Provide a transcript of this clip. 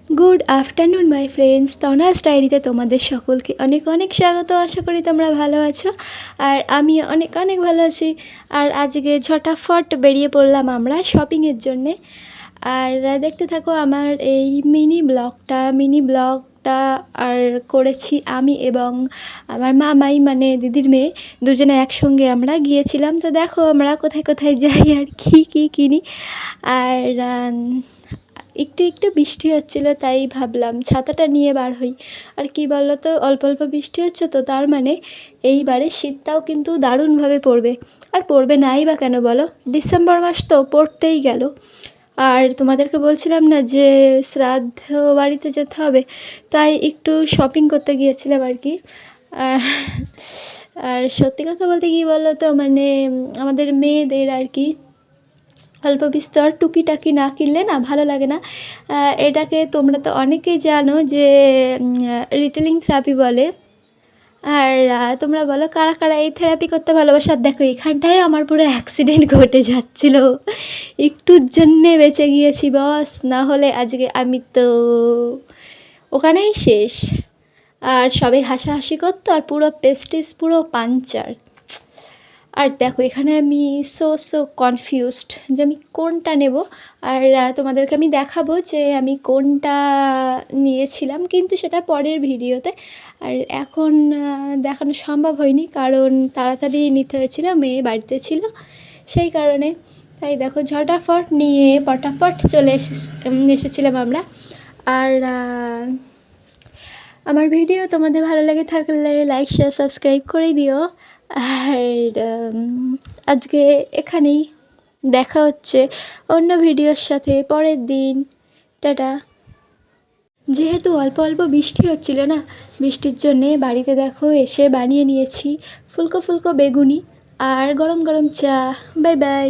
Good afternoon my friends, তনাস ডায়েরিতে তোমাদের সকলকে অনেক অনেক স্বাগত। আশা করি তোমরা ভালো আছো, আর আমি অনেক অনেক ভালো আছি। আর আজকে ঝটাফট বেরিয়ে পড়লাম আমরা শপিংয়ের জন্যে। আর দেখতে থাকো আমার এই মিনি ব্লগটা আর করেছি আমি এবং আমার মামাই, মানে দিদির মেয়ে, দুজনে একসঙ্গে আমরা গিয়েছিলাম। তো দেখো আমরা কোথায় কোথায় যাই আর কী কিনি। আর একটু একটু বৃষ্টি হচ্ছিলো, তাই ভাবলাম ছাতাটা নিয়ে বার হই। আর কি বলো তো, অল্প অল্প বৃষ্টি হচ্ছে, তো তার মানে এইবারে শীতটাও কিন্তু দারুণভাবে পড়বে। আর পড়বে নাই বা কেন বলো, ডিসেম্বর মাস তো পড়তেই গেল। আর তোমাদেরকে বলছিলাম না যে শ্রাদ্ধ বাড়িতে যেতে হবে, তাই একটু শপিং করতে গিয়েছিলাম আর কি। আর আর সত্যি কথা বলতে কী বলো তো, মানে আমাদের মেয়েদের আর কি অল্প বিস্তর টুকিটাকি না কিনলে না ভালো লাগে না। এটাকে তোমরা তো অনেকেই জানো যে রিটেলিং থেরাপি বলে। আর তোমরা বলো কারা কারা এই থেরাপি করতে ভালোবাসো। আর দেখো এখানটায় আমার পুরো অ্যাক্সিডেন্ট ঘটে যাচ্ছিল, একটুর জন্যে বেঁচে গিয়েছি বস, না হলে আজকে আমি তো ওখানেই শেষ। আর সবাই হাসাহাসি করতো, আর পুরো পেস্টিস পুরো পাঞ্চার। আর দেখো এখানে আমি সো কনফিউজড যে আমি কোনটা নেব। আর তোমাদেরকে আমি দেখাবো যে আমি কোনটা নিয়েছিলাম, কিন্তু সেটা পরের ভিডিওতে। আর এখন দেখানো সম্ভব হয়নি, কারণ তাড়াতাড়ি নিতে হয়েছিল, মেয়ে বাড়িতে ছিল সেই কারণে। তাই দেখো ঝটাফট নিয়ে পটাপট চলে এসেছিলাম আমরা। আর আমার ভিডিও তোমাদের ভালো লেগে থাকলে লাইক শেয়ার সাবস্ক্রাইব করে দিও। আর আজকে এখানেই দেখা হচ্ছে অন্য ভিডিওর সাথে পরের দিন। টাটা। যেহেতু অল্প অল্প বৃষ্টি হচ্ছিল না, বৃষ্টির জন্যে বাড়িতে দেখো এসে বানিয়ে নিয়েছি ফুলকো ফুলকো বেগুনি আর গরম গরম চা। Bye bye.